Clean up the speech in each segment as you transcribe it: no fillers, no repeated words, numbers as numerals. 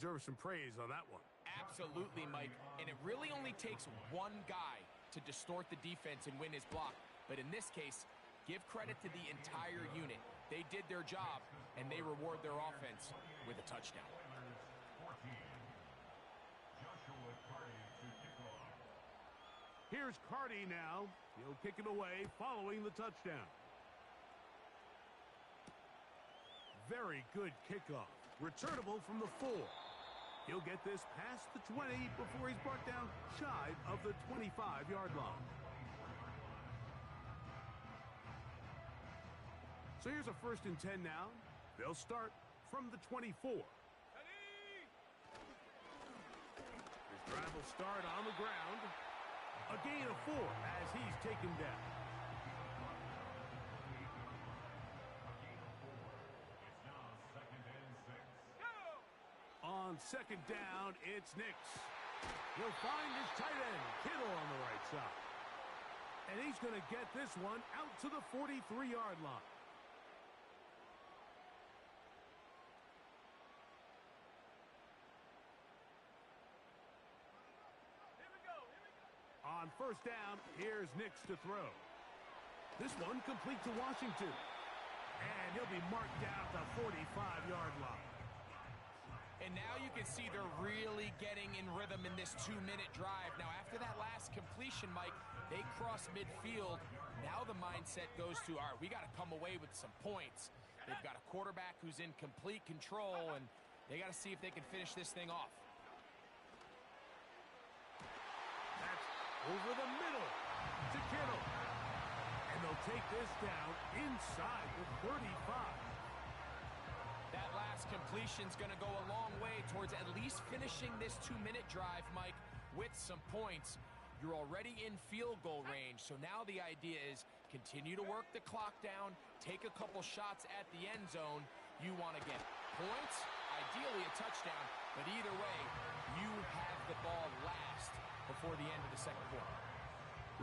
Deserves some praise on that one. Absolutely, Mike. And it really only takes one guy to distort the defense and win his block. But in this case, give credit to the entire unit. They did their job, and they reward their offense with a touchdown. Here's Carty now. He'll kick it away following the touchdown. Very good kickoff. Returnable from the 4. He'll get this past the 20 before he's brought down shy of the 25-yard line. So here's a 1st and 10 now. They'll start from the 24. His drive will start on the ground. A gain of 4 as he's taken down. On 2nd down, it's Nix. He'll find his tight end, Kittle, on the right side. And he's going to get this one out to the 43-yard line. On 1st down, here's Nix to throw. This one complete to Washington. And he'll be marked down at the 45-yard line. And now you can see they're really getting in rhythm in this 2-minute drive. Now, after that last completion, Mike, they cross midfield. Now the mindset goes to, all right, we got to come away with some points. They've got a quarterback who's in complete control, and they got to see if they can finish this thing off. That's over the middle to Kittle. And they'll take this down inside the 35. That last completion's going to go a long way towards at least finishing this 2-minute drive, Mike, with some points. You're already in field goal range, so now the idea is continue to work the clock down, take a couple shots at the end zone. You want to get points, ideally a touchdown, but either way, you have the ball last before the end of the 2nd quarter.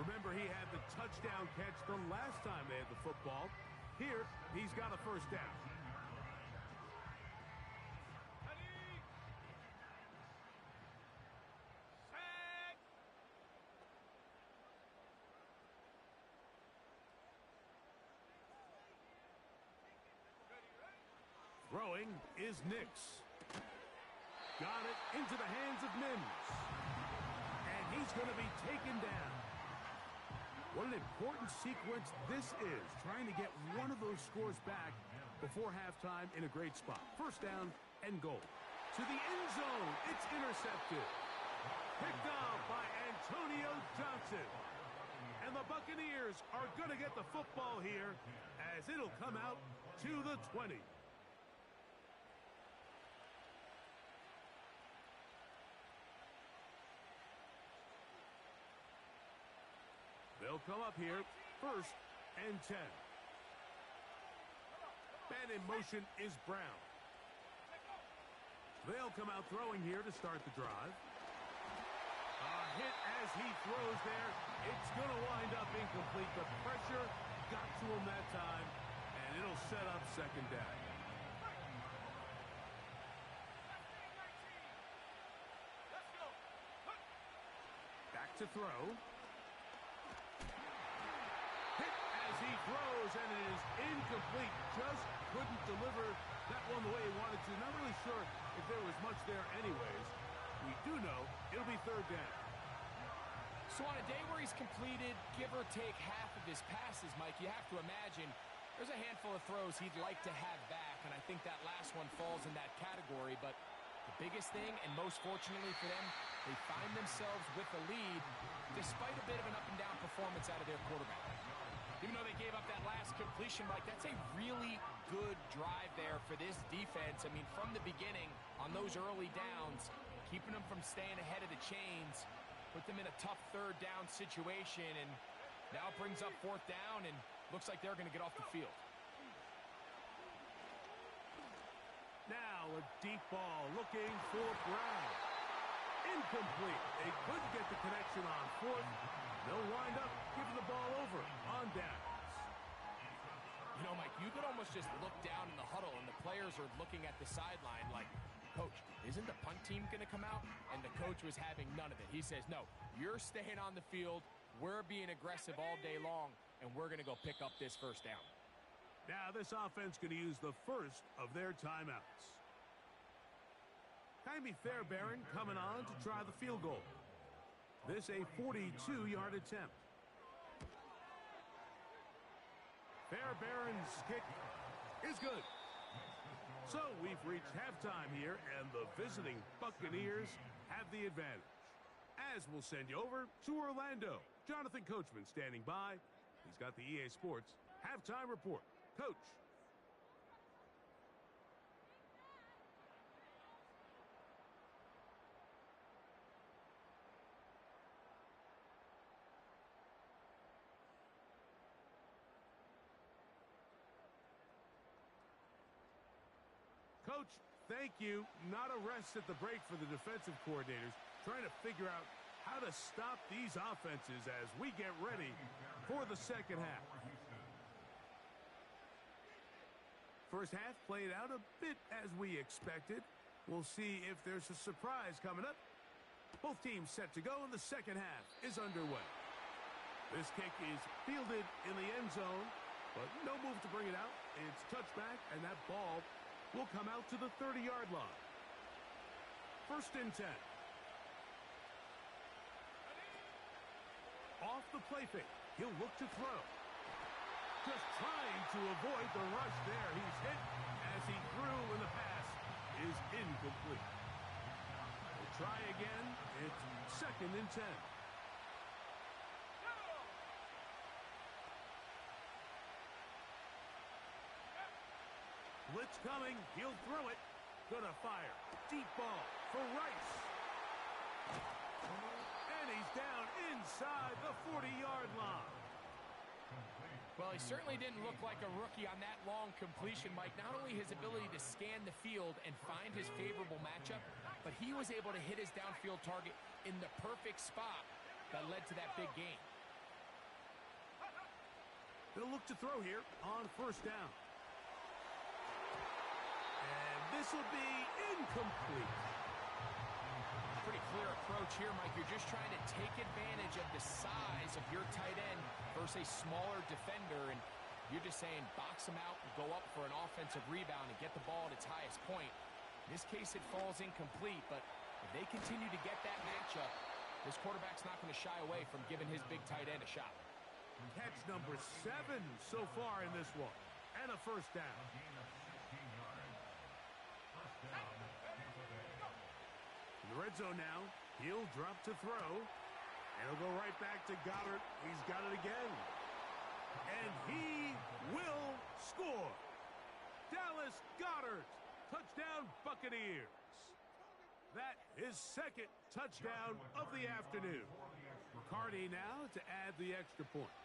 Remember, he had the touchdown catch the last time they had the football. Here, he's got a 1st down. Throwing is Nix. Got it into the hands of Mims. And he's going to be taken down. What an important sequence this is, trying to get one of those scores back before halftime in a great spot. 1st down and goal. To the end zone, it's intercepted. Picked off by Antonio Johnson. And the Buccaneers are going to get the football here as it'll come out to the 20. They'll come up here, 1st and 10. Man in motion is Brown. They'll come out throwing here to start the drive. A hit as he throws there. It's going to wind up incomplete. The pressure got to him that time, and it'll set up 2nd down. Back to throw. He throws, and it is incomplete. Just couldn't deliver that one the way he wanted to. Not really sure if there was much there anyways. We do know it'll be 3rd down. So on a day where he's completed, give or take half of his passes, Mike, you have to imagine there's a handful of throws he'd like to have back, and I think that last one falls in that category. But the biggest thing, and most fortunately for them, they find themselves with the lead despite a bit of an up-and-down performance out of their quarterback. Even though they gave up that last completion, Mike, that's a really good drive there for this defense. I mean, from the beginning, on those early downs, keeping them from staying ahead of the chains, put them in a tough 3rd down situation, and now it brings up 4th down, and looks like they're going to get off the field. Now a deep ball looking for Brown. Incomplete. They couldn't get the connection on 4th. They'll wind up giving the ball over on downs. You know, Mike, you could almost just look down in the huddle, and the players are looking at the sideline like, "Coach, isn't the punt team going to come out?" And the coach was having none of it. He says, "No, you're staying on the field. We're being aggressive all day long, and we're going to go pick up this first down." Now this offense going to use the first of their timeouts. Jaime Fairbairn coming on to try the field goal. This a 42-yard attempt. Fairbairn's kick is good. So we've reached halftime here, and the visiting Buccaneers have the advantage. As we'll send you over to Orlando. Jonathan Coachman standing by. He's got the EA Sports halftime report. Coach. Coach, thank you. Not a rest at the break for the defensive coordinators, trying to figure out how to stop these offenses as we get ready for the second half. First half played out a bit as we expected. We'll see if there's a surprise coming up. Both teams set to go, and the second half is underway. This kick is fielded in the end zone, but no move to bring it out. It's touchback, and that ball will come out to the 30-yard line. First and 10. Off the play fake. He'll look to throw. Just trying to avoid the rush there. He's hit as he threw, and the pass is incomplete. We'll try again. It's second and 10. Blitz coming. He'll throw it. Gonna fire. Deep ball for Rice. And he's down inside the 40-yard line. Well, he certainly didn't look like a rookie on that long completion, Mike. Not only his ability to scan the field and find his favorable matchup, but he was able to hit his downfield target in the perfect spot that led to that big gain. They'll look to throw here on first down. And this will be incomplete. Pretty clear approach here, Mike. You're just trying to take advantage of the size of your tight end versus a smaller defender, and you're just saying box him out and go up for an offensive rebound and get the ball at its highest point. In this case, it falls incomplete, but if they continue to get that matchup, this quarterback's not going to shy away from giving his big tight end a shot. Catch number 7 so far in this one, and a first down. In the red zone now, he'll drop to throw, and he'll go right back to Goddard. He's got it again. And he will score. Dallas Goedert, touchdown Buccaneers. That is second touchdown of the afternoon. McCarty now to add the extra point.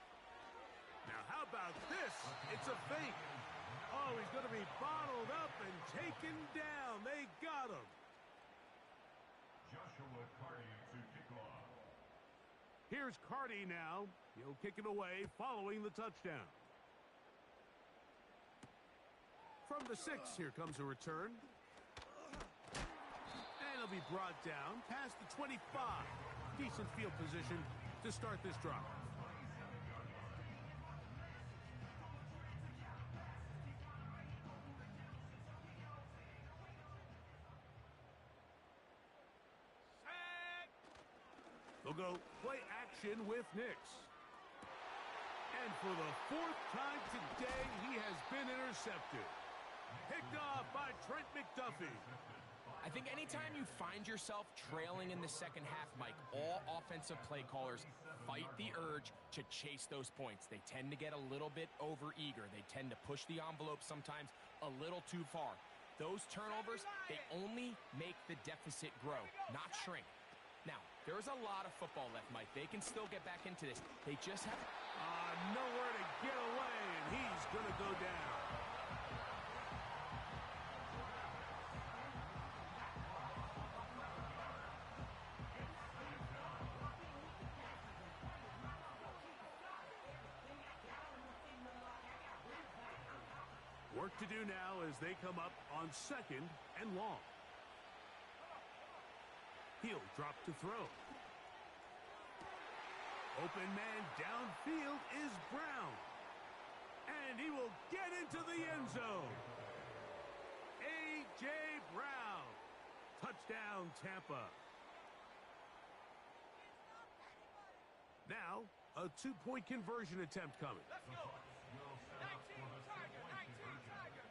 Now how about this? It's a fake. Oh, he's going to be bottled up and taken down. They got him. Here's Carty now. He'll kick it away following the touchdown. From the 6, here comes a return. And he'll be brought down past the 25. Decent field position to start this drive. They'll go play action with Nix. And for the 4th time today, he has been intercepted. Picked off by Trent McDuffie. I think anytime you find yourself trailing in the second half, Mike, all offensive play callers fight the urge to chase those points. They tend to get a little bit overeager. They tend to push the envelope sometimes a little too far. Those turnovers, they only make the deficit grow, not shrink. Now, there's a lot of football left, Mike. They can still get back into this. They just have nowhere to get away, and he's going to go down. Work to do now as they come up on 2nd and long. He'll drop to throw. Open man downfield is Brown. And he will get into the end zone. A.J. Brown. Touchdown, Tampa. Now, a two-point conversion attempt coming. Let's go. 19, Tiger, 19, Tiger.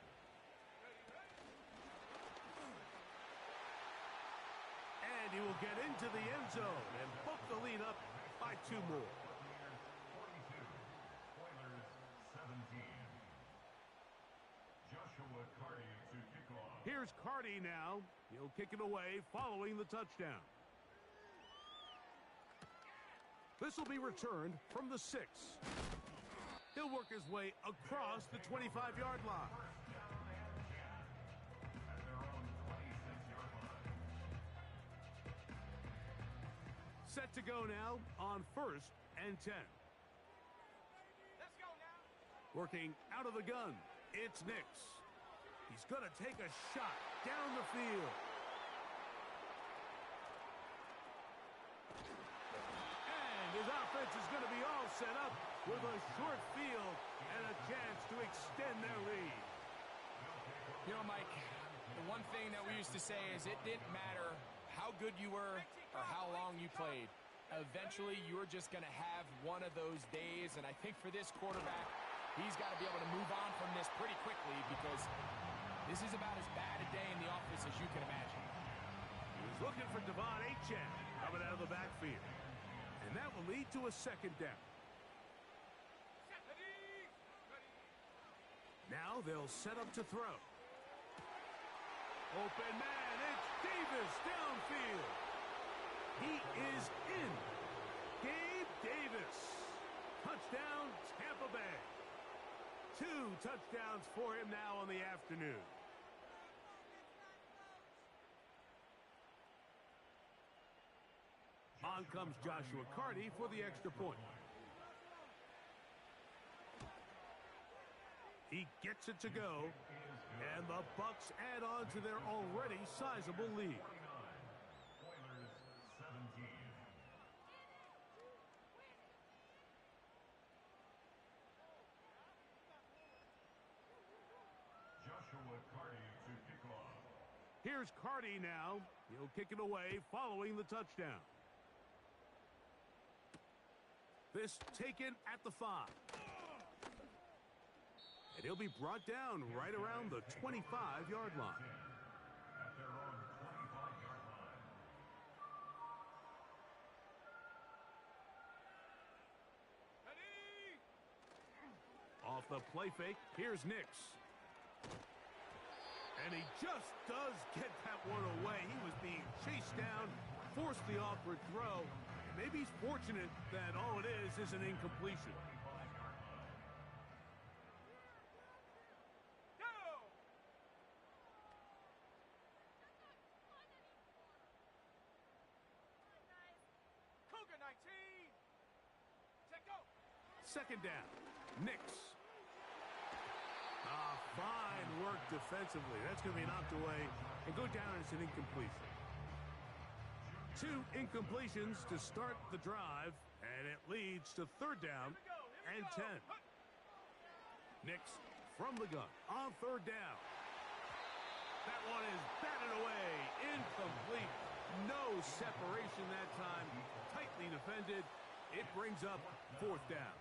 And he will get into the end zone and book the lead up by 2 more. Here's Carty now. He'll kick it away following the touchdown. This will be returned from the 6. He'll work his way across the 25-yard line. Set to go now on 1st and 10. Let's go now. Working out of the gun, it's Nix. He's going to take a shot down the field. And his offense is going to be all set up with a short field and a chance to extend their lead. You know, Mike, the one thing that we used to say is it didn't matter how good you were or how long you played. Eventually, you were just going to have one of those days, and I think for this quarterback, he's got to be able to move on from this pretty quickly because this is about as bad a day in the office as you can imagine. He was looking for Devon Achane coming out of the backfield, and that will lead to a 2nd down. Now they'll set up to throw. Open man, it's Davis downfield. He is in. Gabe Davis. Touchdown, Tampa Bay. 2 touchdowns for him now on the afternoon. On comes Joshua Carty for the extra point. He gets it to go, and the Bucs add on to their already sizable lead. Here's Carty now. He'll kick it away following the touchdown. This taken at the 5. And he'll be brought down right around the 25-yard line. Off the play fake, here's Nix. And he just does get that one away. He was being chased down, forced the awkward throw. Maybe he's fortunate that all it is an incompletion. Cougar 19. Check go. 2nd down, Nix. Fine work defensively. That's going to be knocked away and go down as an incompletion. 2 incompletions to start the drive, and it leads to 3rd down and 10. Nix from the gun on 3rd down. That one is batted away, incomplete. No separation that time, tightly defended. It brings up 4th down.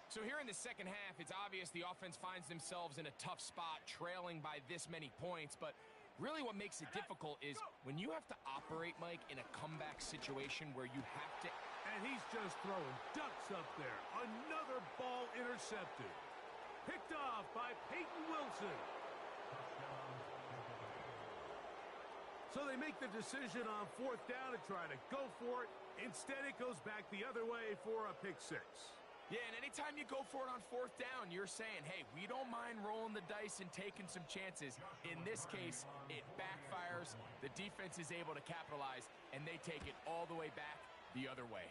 So here in the second half, it's obvious the offense finds themselves in a tough spot, trailing by this many points. But really what makes it difficult is when you have to operate, Mike, in a comeback situation where you have to... And he's just throwing ducks up there. Another ball intercepted. Picked off by Peyton Wilson. So they make the decision on 4th down to try to go for it. Instead, it goes back the other way for a pick 6. Yeah, and anytime you go for it on 4th down, you're saying, hey, we don't mind rolling the dice and taking some chances. In this case, it backfires. The defense is able to capitalize, and they take it all the way back the other way.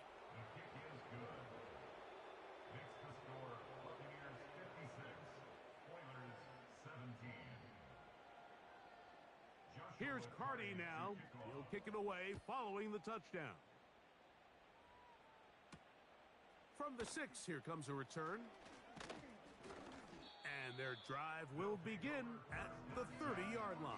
Here's Carty now. He'll He'll kick it away following the touchdown. From the 6, here comes a return. And their drive will begin at the 30-yard line.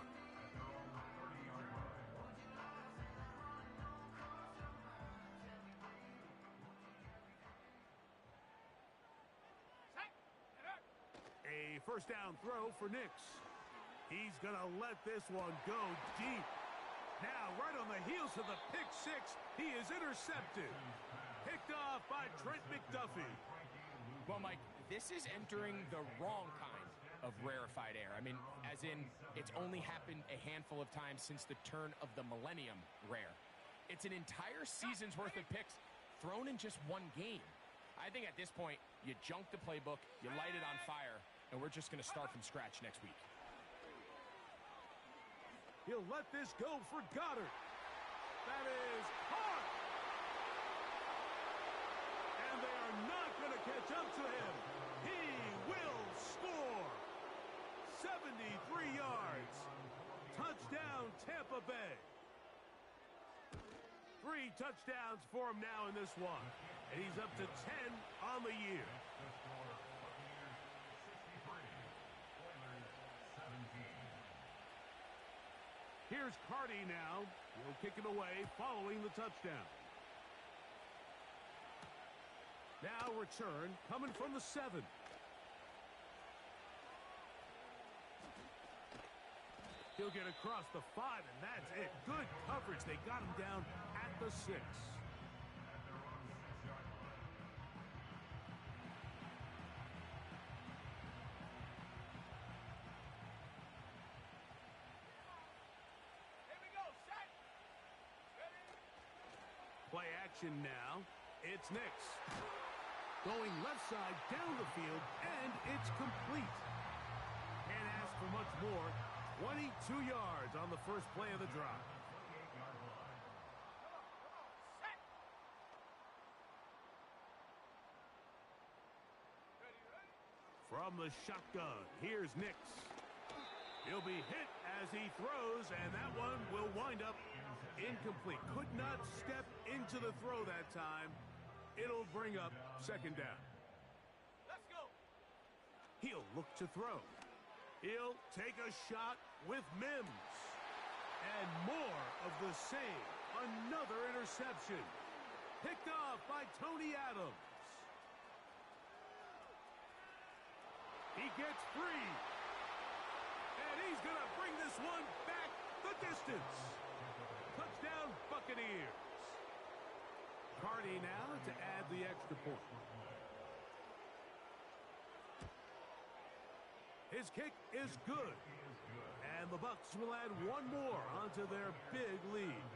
A first down throw for Nix. He's going to let this one go deep. Now, right on the heels of the pick 6, he is intercepted. Picked off by Trent McDuffie. Well, Mike, this is entering the wrong kind of rarefied air. I mean, as in, it's only happened a handful of times since the turn of the millennium rare. It's an entire season's worth of picks thrown in just one game. I think at this point, you junk the playbook, you light it on fire, and we're just going to start from scratch next week. He'll let this go for Goddard. That is hard. And they are not going to catch up to him. He will score. 73 yards. Touchdown, Tampa Bay. 3 touchdowns for him now in this one. And he's up to 10 on the year. Here's Carty now. He'll kick it away following the touchdown. Now return coming from the 7. He'll get across the 5, and that's it. Good coverage. They got him down at the 6. Play action now. It's Nix. Going left side down the field, and it's complete. Can't ask for much more. 22 yards on the first play of the drive. From the shotgun, here's Nix. He'll be hit as he throws, and that one will wind up incomplete. Could not step into the throw that time. It'll bring up second down. Let's go. He'll look to throw. He'll take a shot with Mims. And more of the same. Another interception. Picked off by Tony Adams. He gets free. And he's going to bring this one back the distance. Touchdown, Buccaneers. Carty now to add the extra point. His kick is good. And the Bucs will add one more onto their big lead.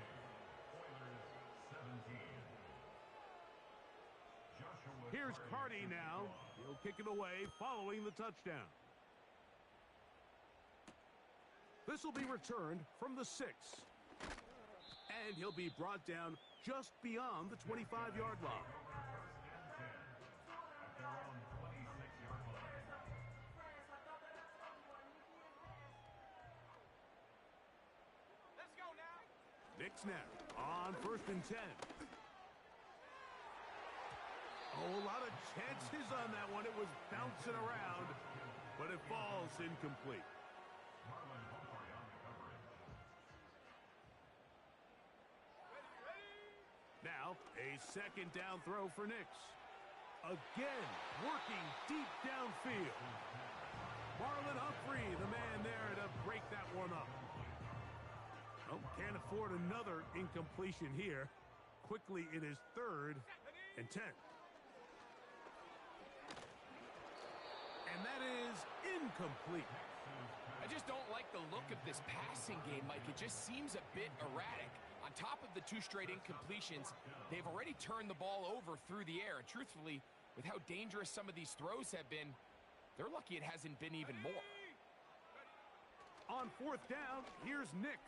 Here's Carty now. He'll kick it away following the touchdown. This will be returned from the 6. And he'll be brought down just beyond the 25-yard line. Let's go now. Nick snap on 1st and 10. Oh, a lot of chances on that one. It was bouncing around, but it falls incomplete. Now, a second down throw for Nix. Again, working deep downfield. Marlon Humphrey, the man there to break that one up. Oh, can't afford another incompletion here. Quickly, it is 3rd and 10. And that is incomplete. I just don't like the look of this passing game, Mike. It just seems a bit erratic. On top of the 2 straight incompletions, they've already turned the ball over through the air. And truthfully, with how dangerous some of these throws have been, they're lucky it hasn't been even more. On 4th down, here's Nix.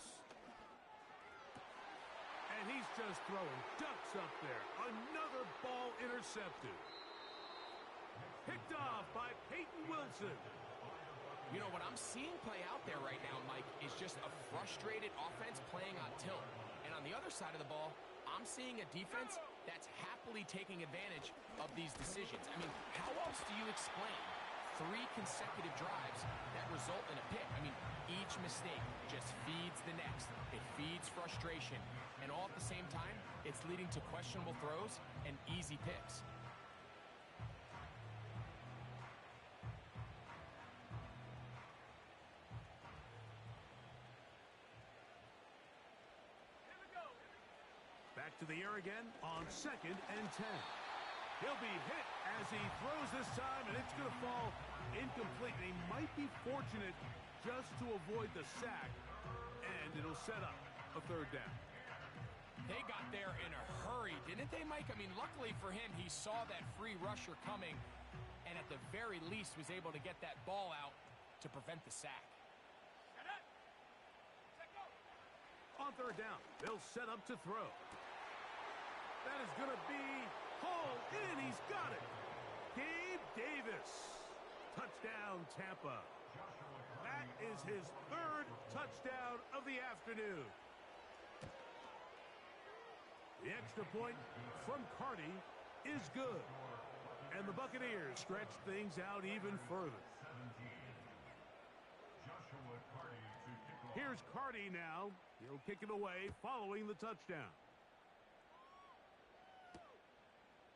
And he's just throwing ducks up there. Another ball intercepted. Picked off by Peyton Wilson. You know, what I'm seeing play out there right now, Mike, is just a frustrated offense playing on tilt. other side of the ball, I'm seeing a defense that's happily taking advantage of these decisions. I mean, how else do you explain 3 consecutive drives that result in a pick? I mean, each mistake just feeds the next. It feeds frustration. And all at the same time, it's leading to questionable throws and easy picks. Back to the air again on 2nd and 10. He'll be hit as he throws this time, and it's going to fall incomplete. And he might be fortunate just to avoid the sack, and it'll set up a 3rd down. They got there in a hurry, didn't they, Mike? I mean, luckily for him, he saw that free rusher coming, and at the very least was able to get that ball out to prevent the sack. On 3rd down, they'll set up to throw. That is going to be hauled in. He's got it. Gabe Davis. Touchdown, Tampa. That is his 3rd touchdown of the afternoon. The extra point from Carty is good. And the Buccaneers stretch things out even further. Here's Carty now. He'll kick it away following the touchdown.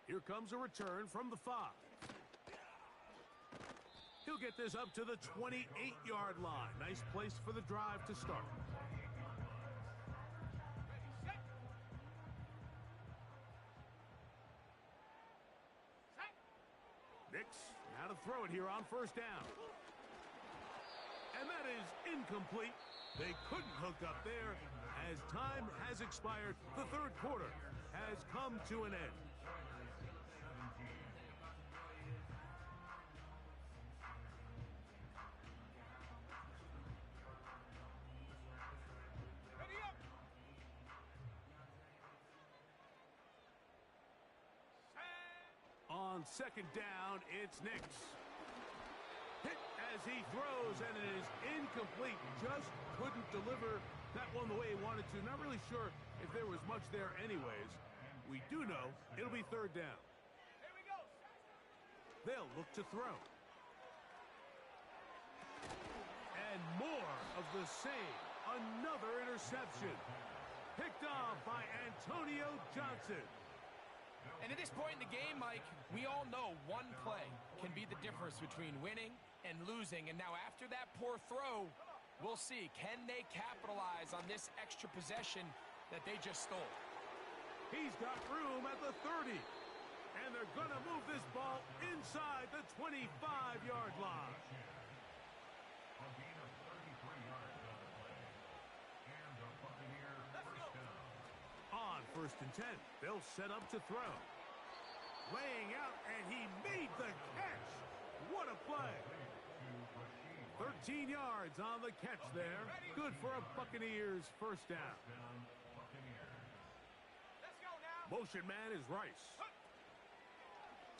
Here comes a return from the 5. He'll get this up to the 28-yard line. Nice place for the drive to start. Nix, now to throw it here on 1st down. And that is incomplete. They couldn't hook up there as time has expired. The 3rd quarter has come to an end. On 2nd down, it's Nix. Hit as he throws, and it is incomplete. Just couldn't deliver that one the way he wanted to. Not really sure if there was much there anyways. We do know it'll be 3rd down. Here we go. They'll look to throw. And more of the same. Another interception. Picked off by Antonio Johnson. And at this point in the game, Mike, we all know one play can be the difference between winning and losing. And now after that poor throw, we'll see. Can they capitalize on this extra possession that they just stole? He's got room at the 30. And they're going to move this ball inside the 25-yard line. On 1st and 10, they'll set up to throw. Laying out, and he made the catch. What a play. 13 yards on the catch there. Good for a Buccaneers 1st down. Motion man is Rice.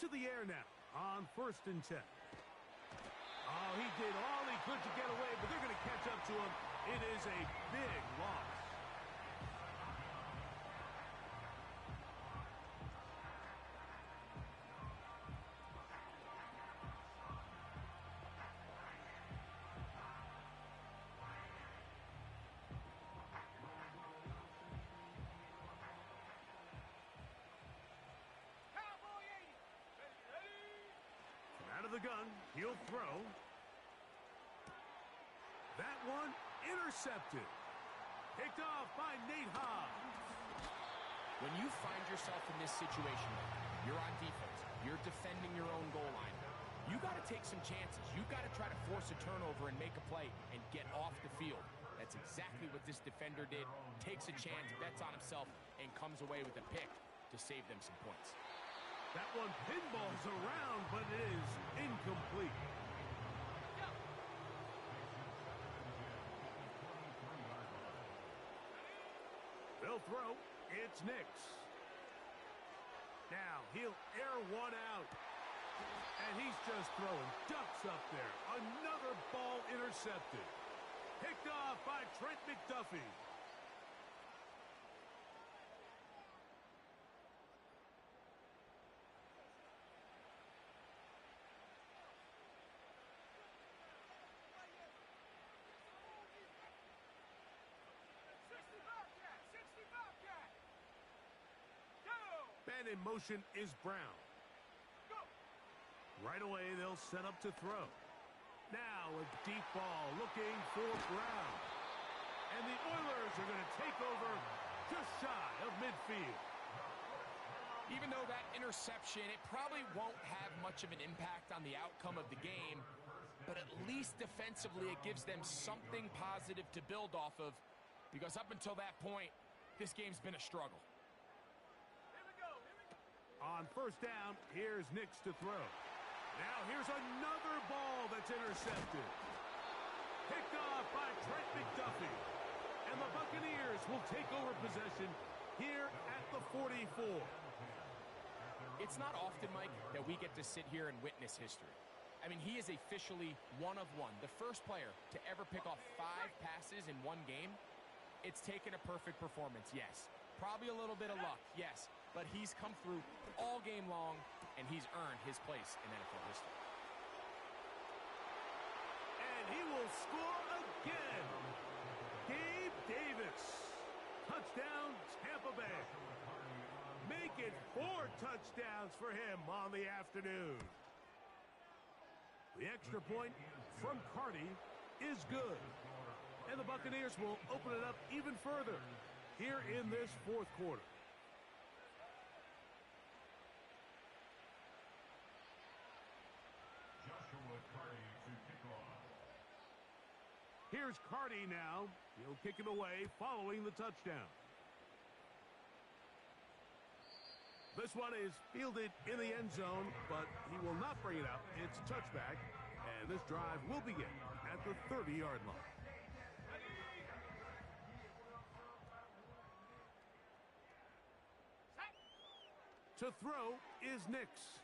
To the air now on 1st and 10. Oh, he did all he could to get away, but they're going to catch up to him. It is a big loss. The gun, he'll throw. That one intercepted. Picked off by Nate Hobbs. When you find yourself in this situation, you're on defense, you're defending your own goal line, you got to take some chances. You got to try to force a turnover and make a play and get off the field. That's exactly what this defender did. Takes a chance, bets on himself, and comes away with a pick to save them some points. That one pinballs around, but it is incomplete. They'll throw. It's Nix. Now he'll air one out. And he's just throwing ducks up there. Another ball intercepted. Picked off by Trent McDuffie. And in motion is Brown. Right away, they'll set up to throw. Now a deep ball looking for Brown. And the Oilers are going to take over just shy of midfield. Even though that interception, it probably won't have much of an impact on the outcome of the game, but at least defensively it gives them something positive to build off of, because up until that point, this game's been a struggle. On first down, here's Nix to throw. Now here's another ball that's intercepted. Picked off by Trent McDuffie. And the Buccaneers will take over possession here at the 44. It's not often, Mike, that we get to sit here and witness history. I mean, he is officially one of one. The first player to ever pick off 5 passes in one game. It's taken a perfect performance, yes. Probably a little bit of luck, yes. But he's come through all game long, and he's earned his place in NFL history. And he will score again. Gabe Davis. Touchdown, Tampa Bay. Make it 4 touchdowns for him on the afternoon. The extra point from Carty is good. And the Buccaneers will open it up even further here in this 4th quarter. Here's Carty now. He'll kick it away following the touchdown. This one is fielded in the end zone, but he will not bring it out. It's a touchback, and this drive will begin at the 30-yard line. To throw is Nix.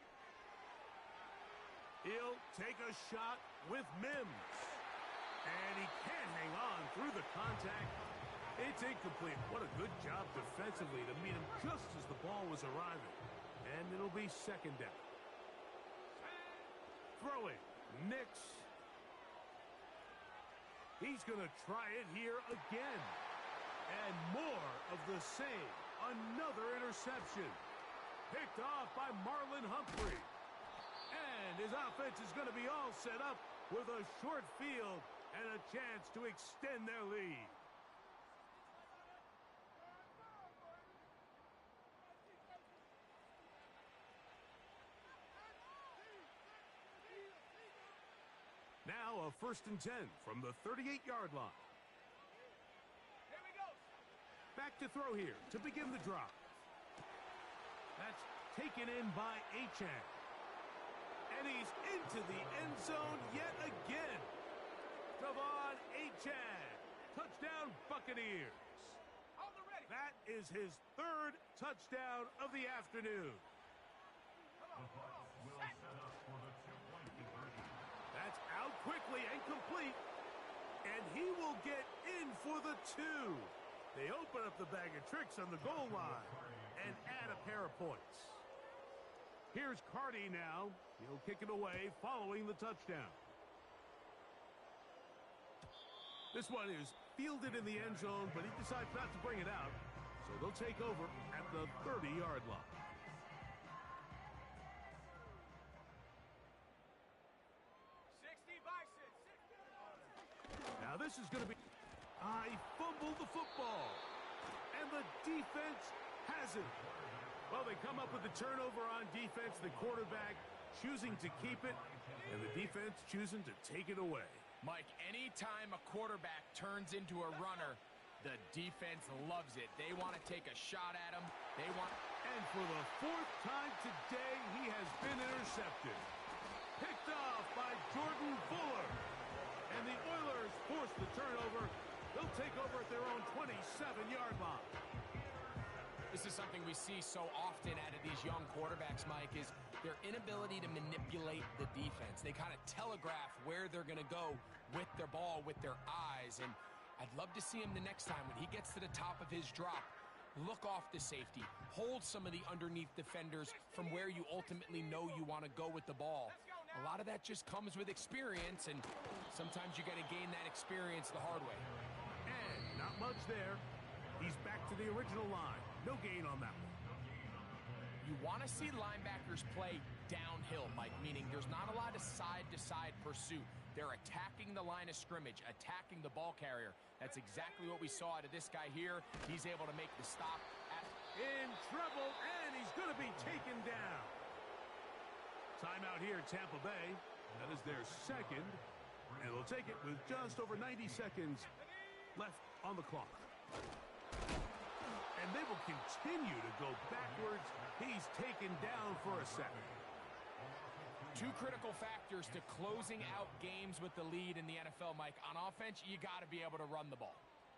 He'll take a shot with Mims. And he can't hang on through the contact. It's incomplete. What a good job defensively to meet him just as the ball was arriving. And it'll be 2nd down. Throwing, Nix. He's going to try it here again. And more of the same. Another interception. Picked off by Marlon Humphrey. And his offense is going to be all set up with a short field and a chance to extend their lead. Now a 1st and 10 from the 38-yard line. Here we go. Back to throw here to begin the drive. That's taken in by Achane. And he's into the end zone yet again. Devon Achane. Touchdown, Buccaneers. That is his 3rd touchdown of the afternoon. That's out quickly and complete. And he will get in for the 2. They open up the bag of tricks on the goal line and add a pair of points. Here's Carty now. He'll kick it away following the touchdown. This one is fielded in the end zone, but he decides not to bring it out. So they'll take over at the 30-yard line. Now this is going to be... He fumbled the football. And the defense has it. Well, they come up with the turnover on defense. The quarterback choosing to keep it, and the defense choosing to take it away. Mike, anytime a quarterback turns into a runner, the defense loves it. They want to take a shot at him. They want... And for the 4th time today, he has been intercepted. Picked off by Jordan Fuller. And the Oilers force the turnover. They'll take over at their own 27-yard line. This is something we see so often out of these young quarterbacks, Mike, is their inability to manipulate the defense. They kind of telegraph where they're going to go with their ball, with their eyes. And I'd love to see him the next time when he gets to the top of his drop. Look off the safety. Hold some of the underneath defenders from where you ultimately know you want to go with the ball. A lot of that just comes with experience, and sometimes you got to gain that experience the hard way. And not much there. He's back to the original line. No gain on that one. You want to see linebackers play downhill, Mike, meaning there's not a lot of side-to-side pursuit. They're attacking the line of scrimmage, attacking the ball carrier. That's exactly what we saw out of this guy here. He's able to make the stop. In trouble, and he's going to be taken down. Timeout here at Tampa Bay. That is their second, and they'll take it with just over 90 seconds left on the clock. And they will continue to go backwards. He's taken down for a second. Two critical factors to closing out games with the lead in the NFL, Mike. On offense, you got to be able to run the ball.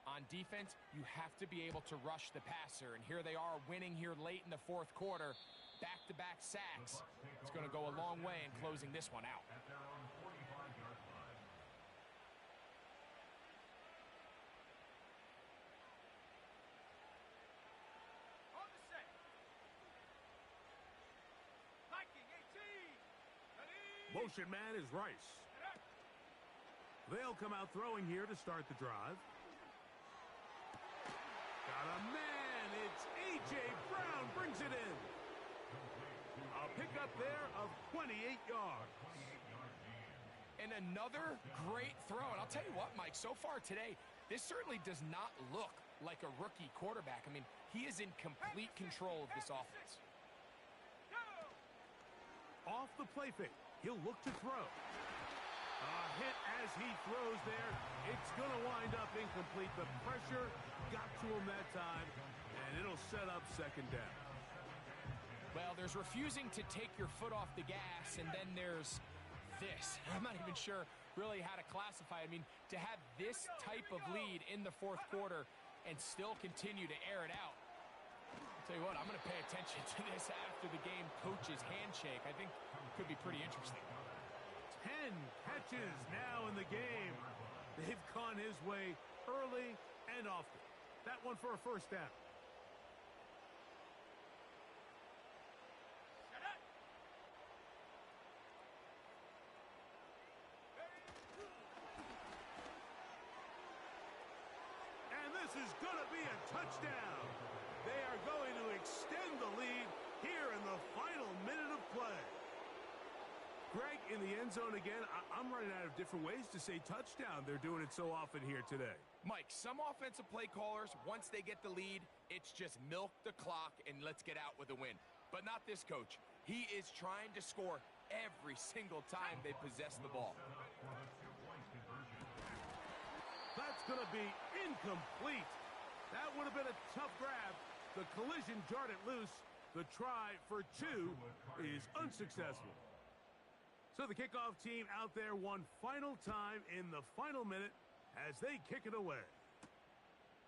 On defense, you have to be able to rush the passer. And here they are winning here late in the fourth quarter. Back-to-back sacks. It's going to go a long way in closing this one out. At their own 45-yard line. On the set. Viking 18. Ready. Motion man is Rice. They'll come out throwing here to start the drive. Got a man. It's A.J. Brown brings it in. A pickup there of 28 yards. And another great throw. And I'll tell you what, Mike, so far today, this certainly does not look like a rookie quarterback. I mean, he is in complete control of this offense. Off the play fake. He'll look to throw. A hit as he throws there. It's going to wind up incomplete. The pressure got to him that time, and it'll set up second down. Well, there's refusing to take your foot off the gas, and then there's this. I'm not even sure really how to classify it. I mean, to have this type of lead in the fourth quarter and still continue to air it out. I'll tell you what, I'm going to pay attention to this after the game coach's handshake. I think it could be pretty interesting. 10 catches now in the game. They've gone his way early and often. That one for a first down. And this is going to be a touchdown. They are going to extend the lead here in the final minute of play. Greg, in the end zone again, I'm running out of different ways to say touchdown. They're doing it so often here today. Mike, some offensive play callers, once they get the lead, it's just milk the clock and let's get out with a win. But not this coach. He is trying to score every single time they possess the ball. That's going to be incomplete. That would have been a tough grab. The collision jarred it loose. The try for two is unsuccessful. So the kickoff team out there one final time in the final minute as they kick it away.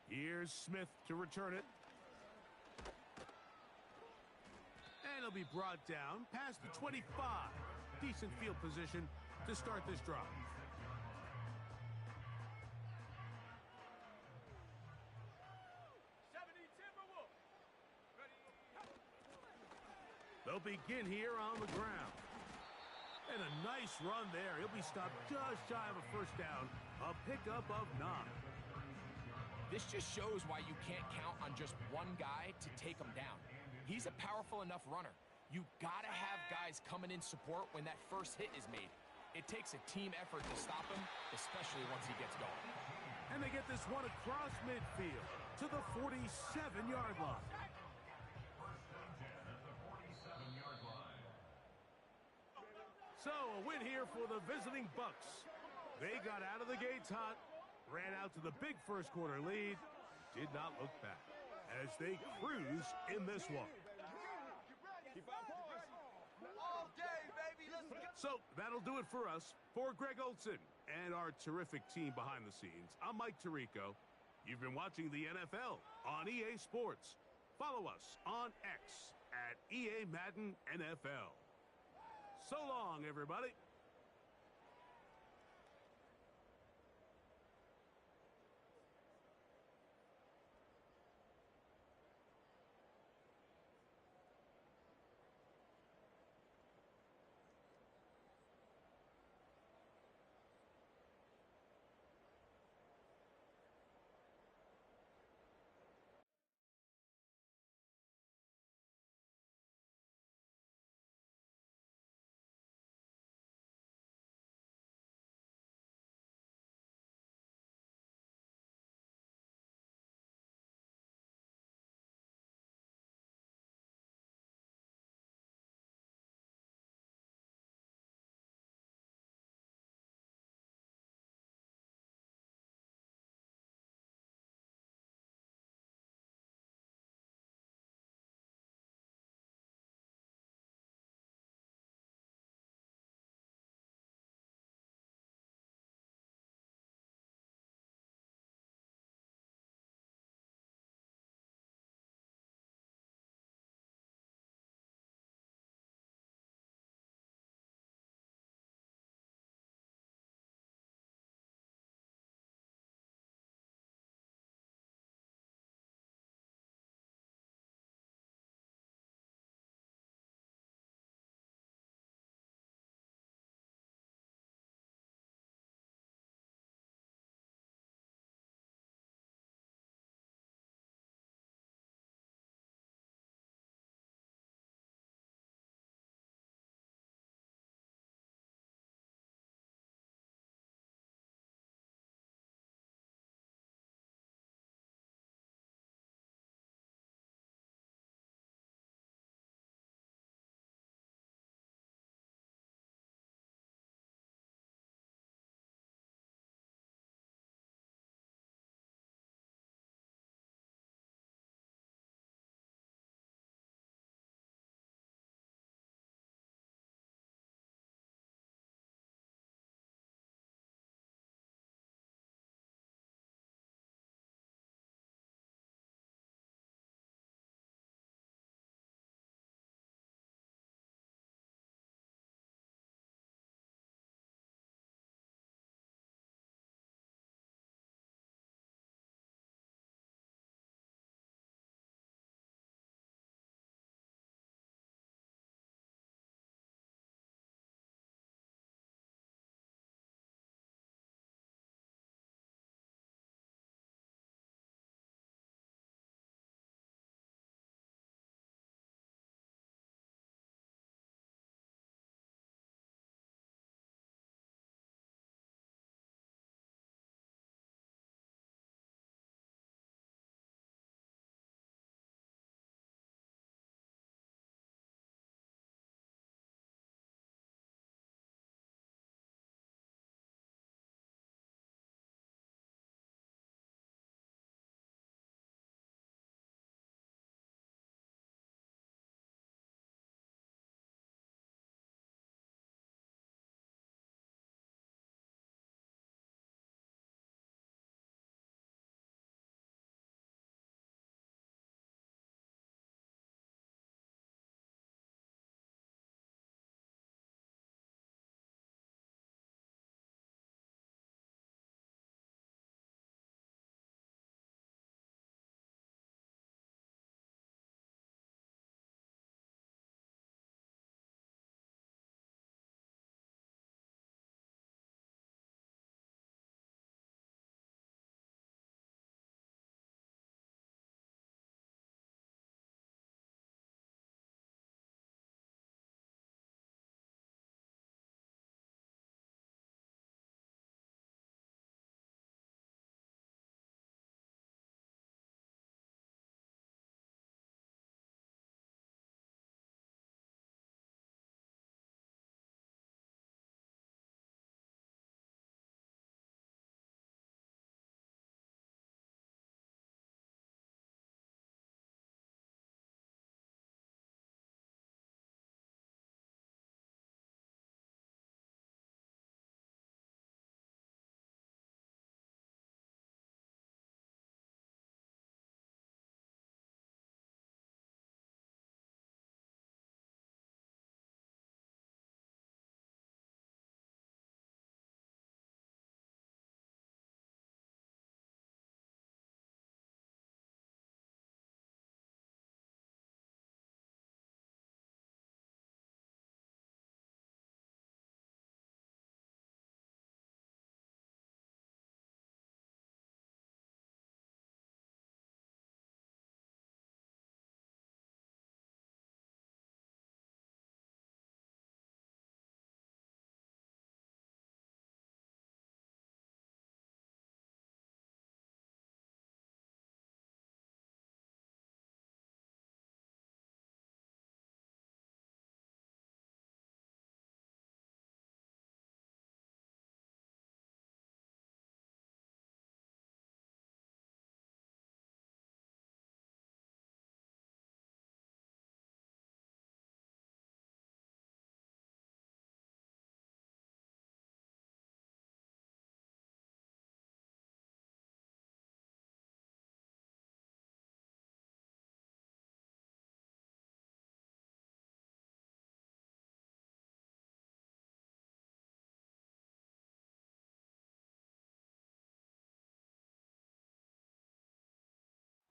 Here's Smith to return it. And it'll be brought down past the 25. Decent field position to start this drive. They'll begin here on the ground. And a nice run there. He'll be stopped just shy of a first down. A pickup of 9. This just shows why you can't count on just one guy to take him down. He's a powerful enough runner. You gotta have guys coming in support when that first hit is made. It takes a team effort to stop him, especially once he gets going. And they get this one across midfield to the 47-yard line. So, a win here for the visiting Bucks. They got out of the gates hot, ran out to the big first quarter lead, did not look back as they cruise in this one. All day, baby. Let's go. So, that'll do it for us. For Greg Olson and our terrific team behind the scenes, I'm Mike Tirico. You've been watching the NFL on EA Sports. Follow us on X at EA Madden NFL. So long, everybody.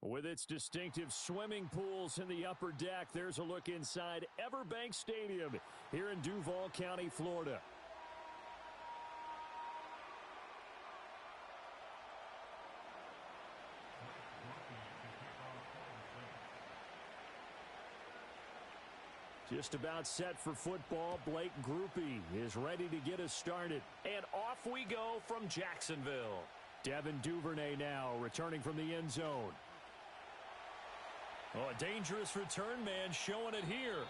With its distinctive swimming pools in the upper deck, there's a look inside Everbank Stadium here in Duval County, Florida. Just about set for football. Blake Groupie is ready to get us started. And off we go from Jacksonville. Devin Duvernay now returning from the end zone. Oh, a dangerous return man showing it here.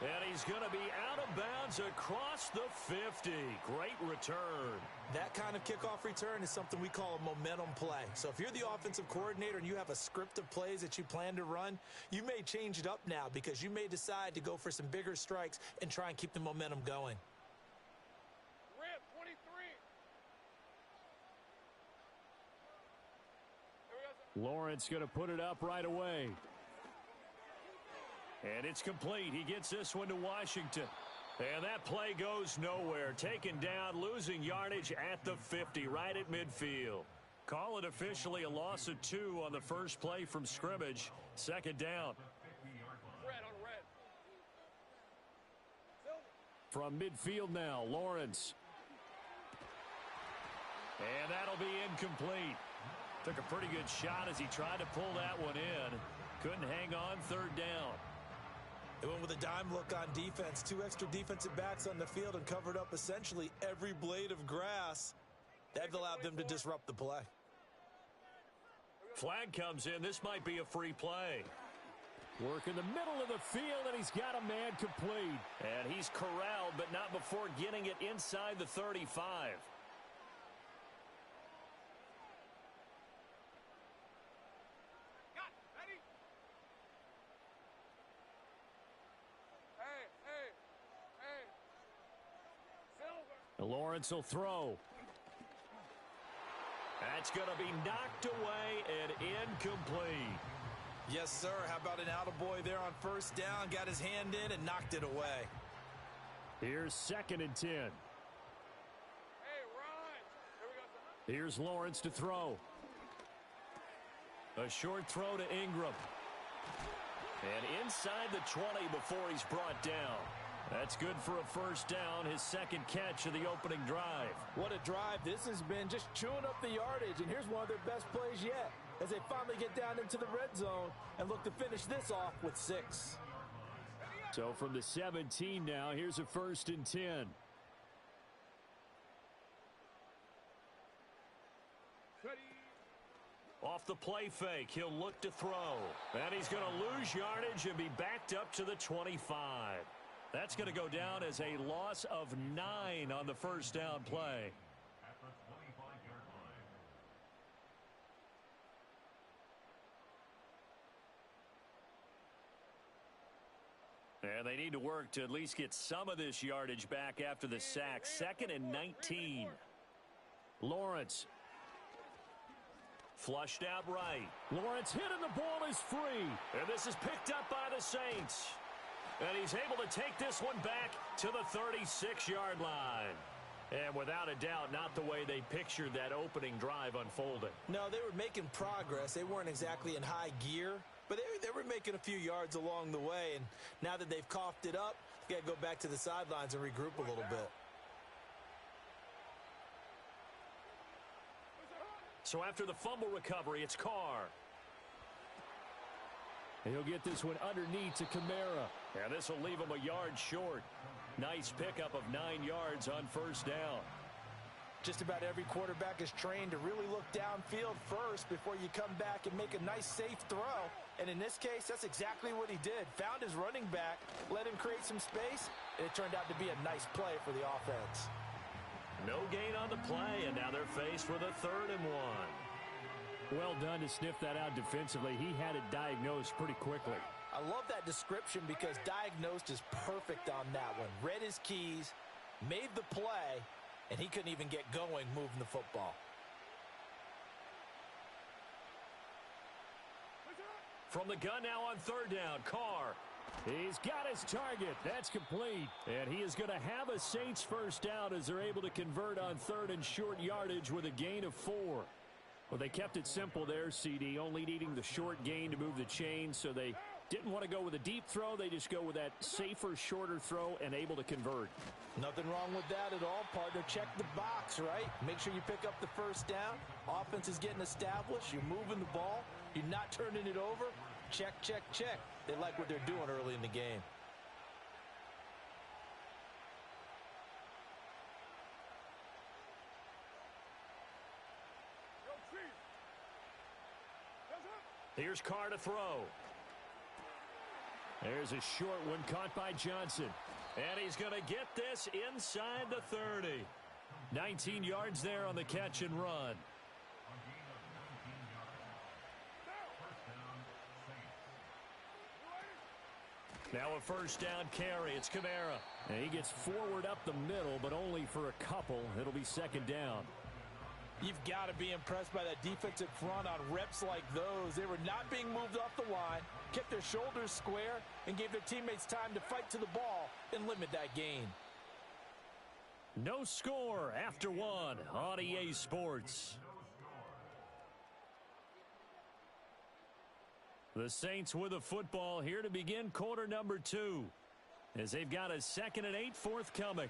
And he's going to be out of bounds across the 50. Great return. That kind of kickoff return is something we call a momentum play. So if you're the offensive coordinator and you have a script of plays that you plan to run, you may change it up now because you may decide to go for some bigger strikes and try and keep the momentum going. Rip, 23. Lawrence going to put it up right away. And it's complete. He gets this one to Washington. And that play goes nowhere. Taken down, losing yardage at the 50, right at midfield. Call it officially a loss of 2 on the first play from scrimmage. Second down. Red on red. From midfield now, Lawrence. And that'll be incomplete. Took a pretty good shot as he tried to pull that one in. Couldn't hang on. Third down. They went with a dime look on defense. 2 extra defensive backs on the field and covered up essentially every blade of grass. That allowed them to disrupt the play. Flag comes in. This might be a free play. Work in the middle of the field, and he's got a man complete. And he's corralled, but not before getting it inside the 35. Lawrence will throw. That's going to be knocked away and incomplete. Yes, sir. How about an attaboy there on first down? Got his hand in and knocked it away. Here's 2nd and 10. Hey, Ron. Here we go. Here's Lawrence to throw. A short throw to Ingram. And inside the 20 before he's brought down. That's good for a first down, his second catch of the opening drive. What a drive. This has been just chewing up the yardage, and here's one of their best plays yet as they finally get down into the red zone and look to finish this off with 6. So from the 17 now, here's a 1st and 10. Off the play fake, he'll look to throw. And he's going to lose yardage and be backed up to the 25. That's going to go down as a loss of 9 on the first down play. At the 25-yard line. And they need to work to at least get some of this yardage back after the sack. 2nd and 19. Lawrence. Flushed out right. Lawrence hit and the ball is free. And this is picked up by the Saints. And he's able to take this one back to the 36-yard line. And without a doubt, not the way they pictured that opening drive unfolding. No, they were making progress. They weren't exactly in high gear, but they were making a few yards along the way. And now that they've coughed it up, they got to go back to the sidelines and regroup a little bit. So after the fumble recovery, it's Carr. He'll get this one underneath to Kamara. And this will leave him a yard short. Nice pickup of 9 yards on first down. Just about every quarterback is trained to really look downfield first before you come back and make a nice, safe throw. And in this case, that's exactly what he did. Found his running back, let him create some space, and it turned out to be a nice play for the offense. No gain on the play, and now they're faced with a 3rd and 1. Well done to sniff that out defensively. He had it diagnosed pretty quickly. I love that description because diagnosed is perfect on that one. Read his keys, made the play, and he couldn't even get going moving the football. From the gun now on 3rd down, Carr. He's got his target. That's complete. And he is going to have a Saints first down as they're able to convert on 3rd and short yardage with a gain of 4. Well, they kept it simple there, CD, only needing the short gain to move the chains, so they didn't want to go with a deep throw. They just go with that safer, shorter throw and able to convert. Nothing wrong with that at all, partner. Check the box, right? Make sure you pick up the first down. Offense is getting established. You're moving the ball. You're not turning it over. Check, check, check. They like what they're doing early in the game. Here's Carr to throw. There's a short one caught by Johnson. And he's going to get this inside the 30. 19 yards there on the catch and run. Now a first down carry. It's Kamara. And he gets forward up the middle, but only for a couple. It'll be second down. You've got to be impressed by that defensive front on reps like those. They were not being moved off the line, kept their shoulders square, and gave their teammates time to fight to the ball and limit that gain. No score after one on EA Sports. The Saints with the football here to begin quarter number 2, as they've got a 2nd and 8 forthcoming.